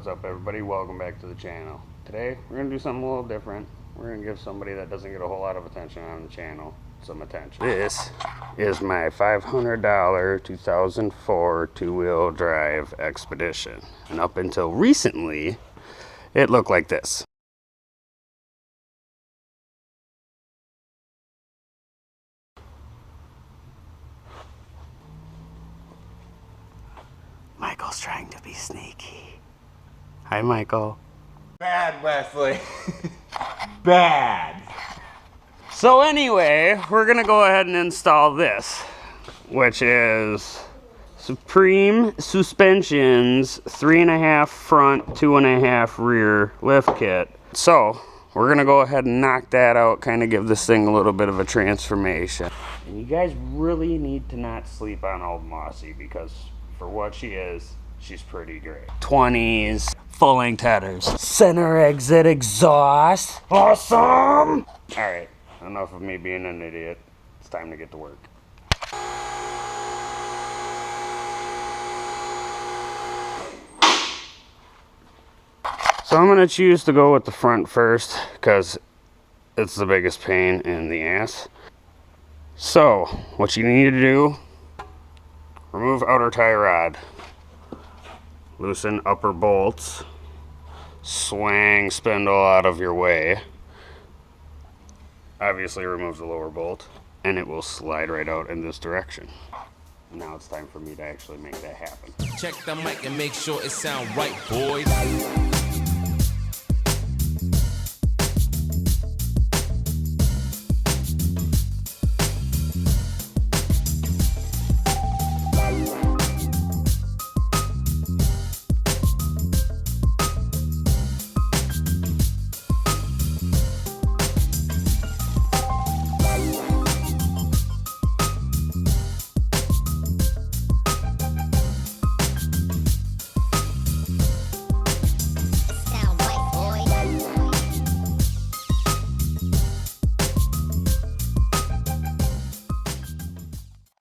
What's up, everybody? Welcome back to the channel. Today we're gonna do something a little different. We're gonna give somebody that doesn't get a whole lot of attention on the channel some attention. This is my $500 2004 two-wheel drive Expedition, and up until recently it looked like this. Michael's trying to be sneaky. Hi, Michael. Bad, Wesley. Bad. So anyway, we're gonna go ahead and install this, which is Supreme Suspensions 3.5 front, 2.5 rear lift kit. So we're gonna go ahead and knock that out, kind of give this thing a little bit of a transformation. And you guys really need to not sleep on old Mossy, because for what she is, she's pretty great. 20s, full-length headers, center exit exhaust, awesome! Alright, enough of me being an idiot. It's time to get to work. So I'm gonna choose to go with the front first, because it's the biggest pain in the ass. So, what you need to do, remove outer tie rod, loosen upper bolts, swang spindle out of your way, obviously remove the lower bolt, and it will slide right out in this direction. Now it's time for me to actually make that happen. Check the mic and make sure it sound right, boys.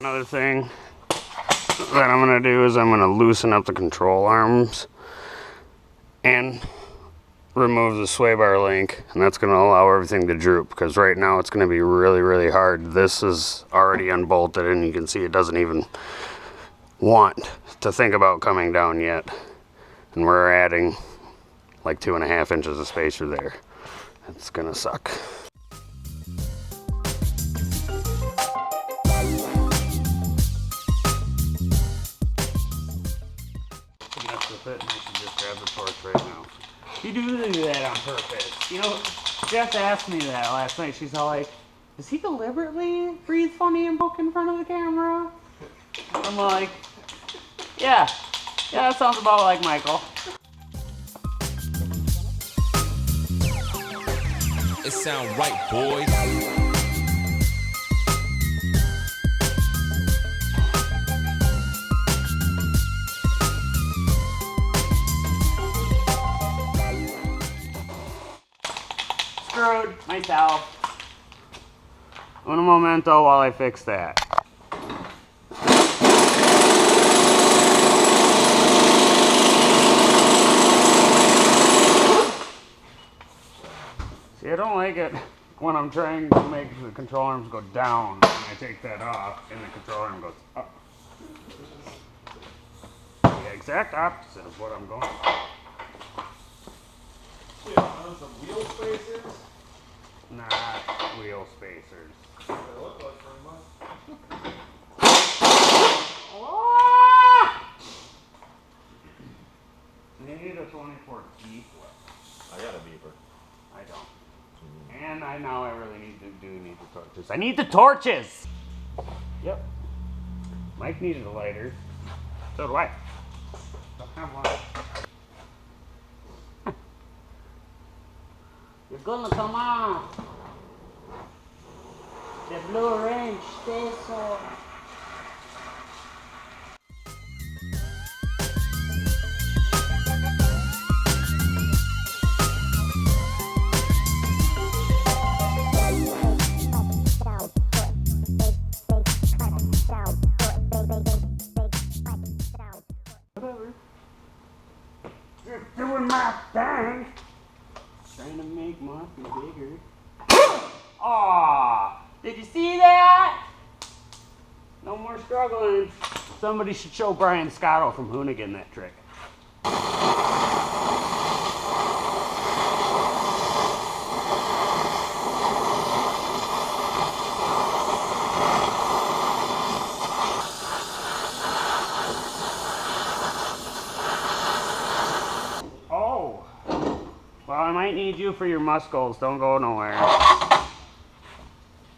Another thing that I'm going to do is I'm going to loosen up the control arms and remove the sway bar link, and that's going to allow everything to droop, because right now it's going to be really hard. This is already unbolted, and you can see it doesn't even want to think about coming down yet, and we're adding like 2.5 inches of spacer there. It's going to suck. It, and I should just grab the torch right now. You do that on purpose. You know, Jess asked me that last night. She's all like, does he deliberately breathe funny and poke in front of the camera? I'm like, yeah, that sounds about like Michael. It sound right, boys. Screwed myself. Un momento while I fix that. See, I don't like it when I'm trying to make the control arms go down and I take that off and the control arm goes up. The exact opposite of what I'm going for. On some wheel spacers? Not wheel spacers. They look like pretty much. You need a 24 key. I got a beeper. I don't. And I know I really need the torches. I need the torches! Yep. Mike needed a lighter. So do I. Don't have one. You're gonna come off. The blue wrench stays on. Whatever. Just do It must be bigger. Aw! Did you see that? No more struggling. Somebody should show Brian Scotto from Hoonigan that trick. Oh! Well, I might need you for your muscles. Don't go nowhere.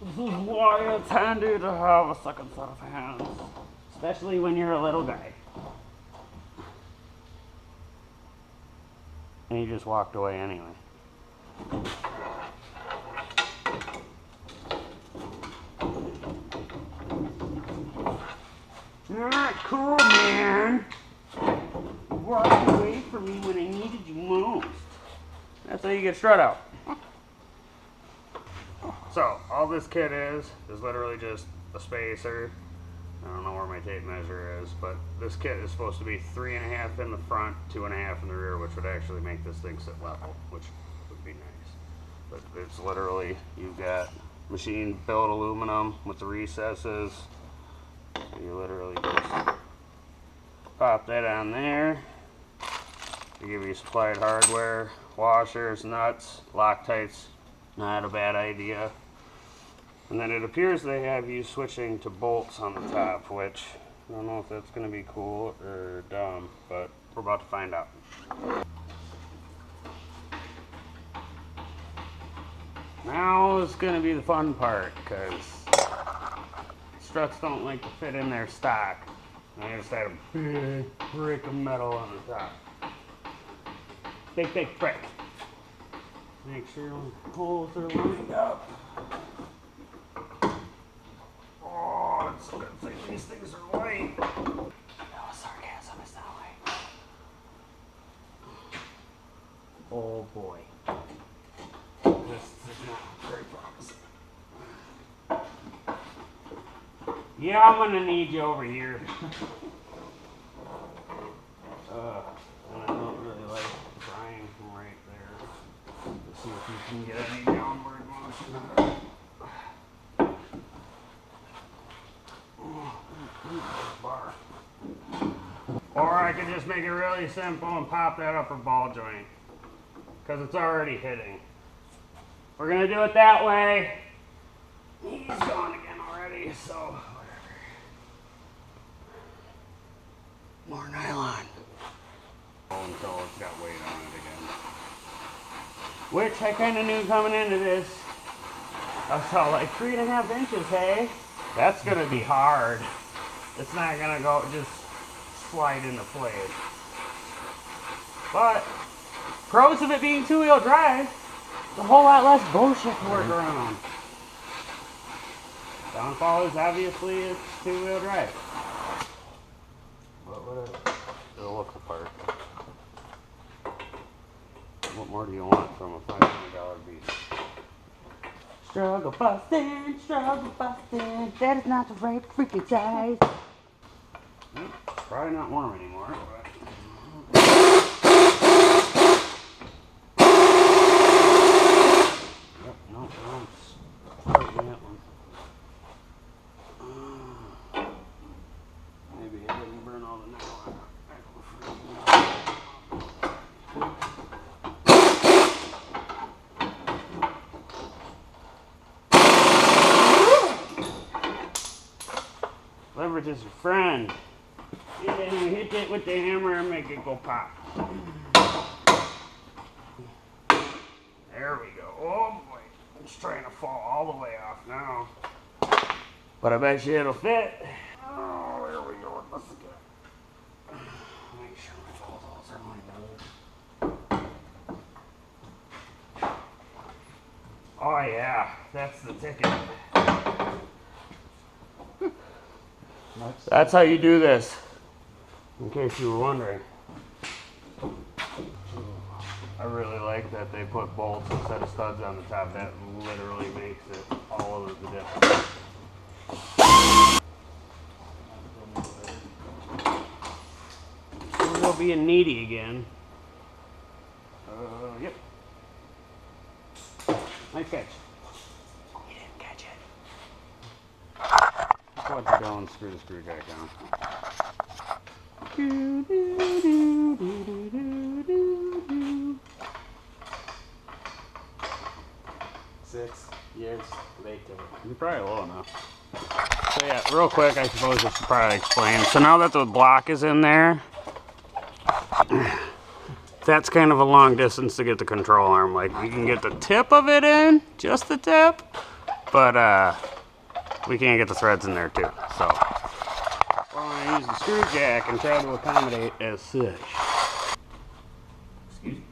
This is why it's handy to have a second set of hands. Especially when you're a little guy. And he just walked away anyway. Not cool, man. You walked away from me when I needed you most. That's how you get strut out. So, all this kit is literally just a spacer. I don't know where my tape measure is, but this kit is supposed to be 3.5 in the front, 2.5 in the rear, which would actually make this thing sit level, which would be nice. But it's literally, you've got machine built aluminum with the recesses. You literally just pop that on there. They give you supplied hardware, washers, nuts, Loctites. Not a bad idea. And then it appears they have you switching to bolts on the top, which I don't know if that's going to be cool or dumb, but we're about to find out. Now is going to be the fun part, because struts don't like to fit in their stock. I just had a big brick of metal on the top. Big brick. Make sure the holes are lined up. Oh, it's so good to say these things are light. No sarcasm, it's not light. Oh boy. This is not very promising. Yeah, I'm gonna need you over here. And I don't really like Brian from right there. Let's see if you can get any downward motion. Bar. Or I could just make it really simple and pop that upper ball joint, because it's already hitting. We're gonna do it that way. He's gone again already, so whatever. More nylon. Until it's got weight on it again. Which I kind of knew coming into this. I saw like 3.5 inches, hey? That's gonna be hard. It's not gonna go just slide into place. But pros of it being 2-wheel drive, it's a whole lot less bullshit to work around. Downfall is obviously it's 2-wheel drive. But whatever. It'll look the part. What more do you want from a $500 beast? Struggle busting, that is not the right freaking size. Probably not warm anymore, but... Yep, no, starting that one. Maybe I didn't burn all the nylon. Leverage is your friend. And then we hit it with the hammer and make it go pop. There we go. Oh boy. It's trying to fall all the way off now. But I bet you it'll fit. Oh, there we go. Let's get. Make sure my holes are lined up. Oh yeah, that's the ticket. That's how you do this, in case you were wondering. I really like that they put bolts instead of studs on the top. That literally makes it all of the difference. We'll be a needy again. Yep. Nice catch. You didn't catch it. Let's let you go and screw the screw jack down. 6 years later. You're probably low enough. So yeah, real quick, I suppose I should probably explain. So now that the block is in there, that's kind of a long distance to get the control arm. Like, we can get the tip of it in, just the tip, but we can't get the threads in there too. So we're gonna use the screw jack and try to accommodate as such. Excuse me.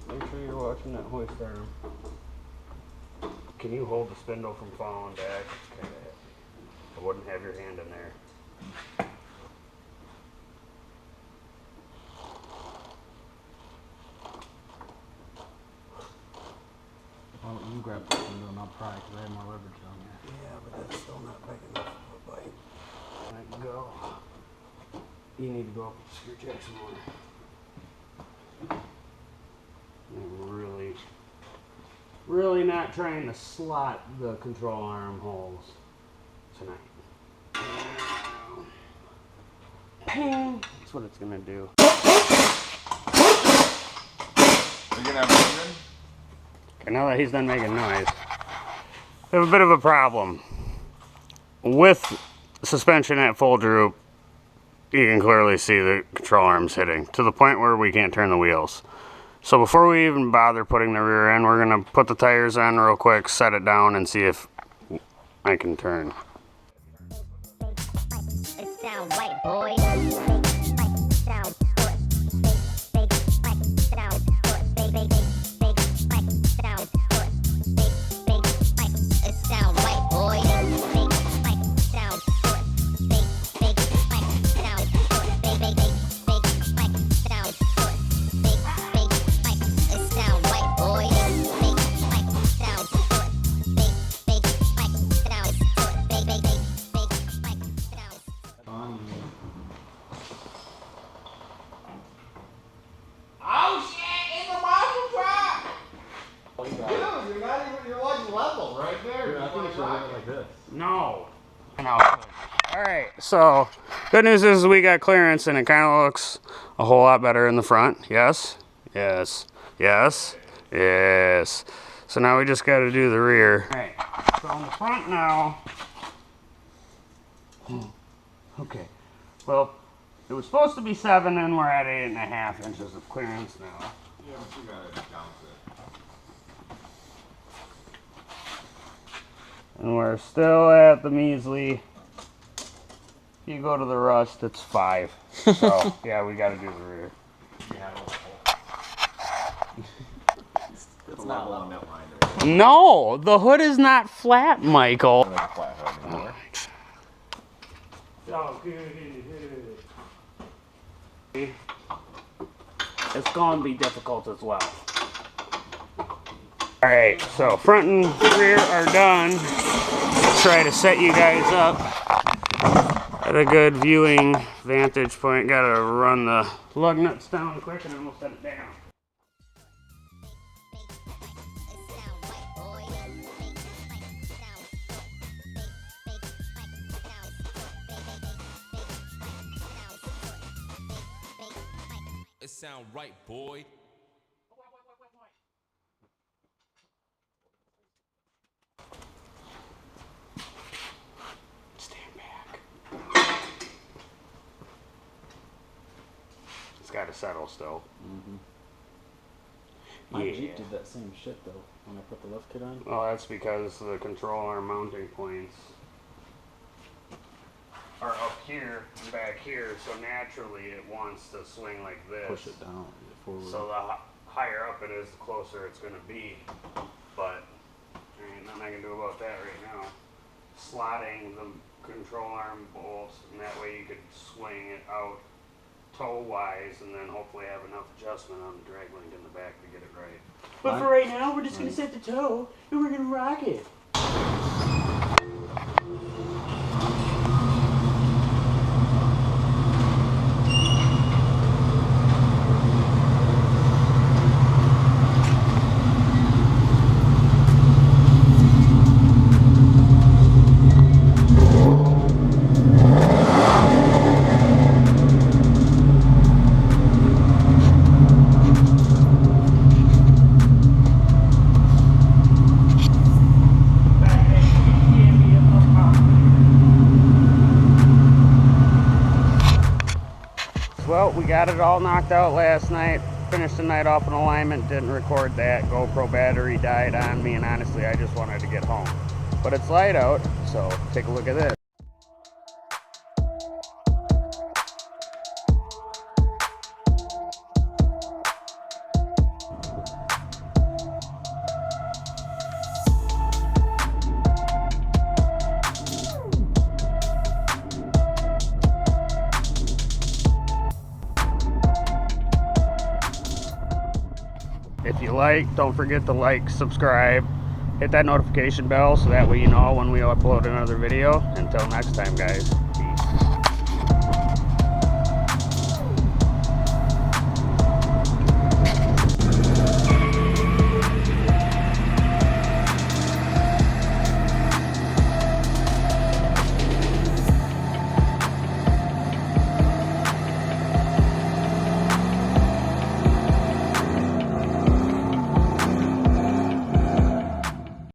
Make sure you're watching that hoist arm. Can you hold the spindle from falling back? It's kind of heavy. I wouldn't have your hand in there. Well, you grab the window and I'll pry because I have more leverage on here. Yeah, but that's still not big enough of a bite. Let go. You need to go up with the screw jack some more. I'm really not trying to slot the control arm holes tonight. Ping! That's what it's gonna do. Are you gonna have movement? Okay, now that he's done making noise, we have a bit of a problem. With suspension at full droop, you can clearly see the control arms hitting, to the point where we can't turn the wheels. So before we even bother putting the rear end, we're gonna put the tires on real quick, set it down, and see if I can turn. It sounds right, boy. Oh shit! It's a monster truck! Dude, you're like level right there. I think it should look like this. No. Alright, so good news is we got clearance and it kind of looks a whole lot better in the front. Yes, yes, yes, yes. So now we just got to do the rear. Alright, so on the front now. Okay, well, it was supposed to be 7 and we're at 8.5 inches of clearance now. Yeah, but you gotta count it. And we're still at the measly. If you go to the rust, it's 5. So, yeah, we got to do the rear. It's not along that line. No, the hood is not flat, Michael. Like a flat hood anymore. Oh, good. It's going to be difficult as well. Alright, so front and rear are done. Try to set you guys up at a good viewing vantage point. Gotta run the lug nuts down quick and then we'll set it down. It sound right, boy. Stand back. It's got to settle still. My Yeah. Jeep did that same shit though when I put the lift kit on. Well, that's because the control arm mounting points are up here and back here, so naturally it wants to swing like this. Push it down forward. So the higher up it is, the closer it's going to be. But there ain't nothing I can do about that right now. Slotting the control arm bolts, and that way you could swing it out toe-wise, and then hopefully have enough adjustment on the drag link in the back to get it right. But for right now, we're just going to set the toe, and we're going to rock it. we got it all knocked out last night. Finished the night off in alignment, didn't record that. GoPro battery died on me, and honestly, I just wanted to get home. But it's light out, so take a look at this. If you like, don't forget to like, subscribe, hit that notification bell so that way you know when we upload another video. Until next time, guys.